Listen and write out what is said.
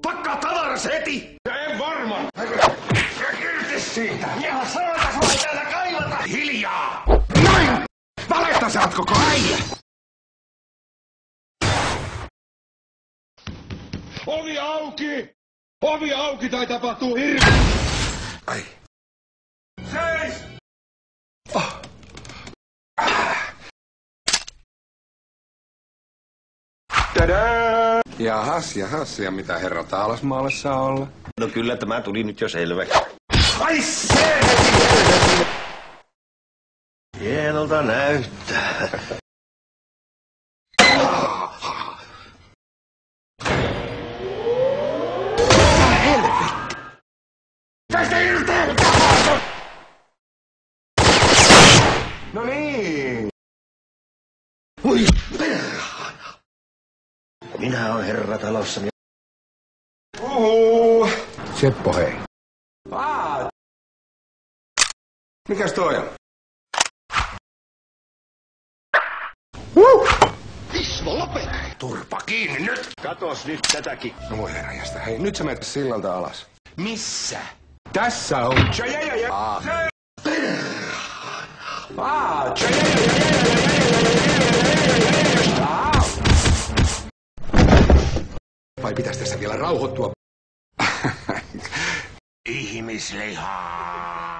Pakkaa tavaras heti! En varma. Irti siitä! Ja saata sua ei täällä kaivata! Hiljaa! Noin! Valetta sä oot koko äijä! Ovi auki! Ovi auki tai tapahtuu hirveä! Ai. Seis! Oh. Tadää! Jahas, ja mitä herra Taalasmaalle saa olla? No kyllä tämä tuli nyt jo selväksi. Ai se! Hienolta näyttää. Helvetti! Tästä irteen! No niin! Ui! Minä olen herra talossa. Seppo, hei. Mikäs toi on? Ismo, lopeta! Turpa kiinni nyt! Katos nyt tätäkin. No voi herranjasta, hei nyt sä menet sillalta alas. Missä? Tässä on. Vai pitäis tässä vielä rauhoittua? Ihmislihaa.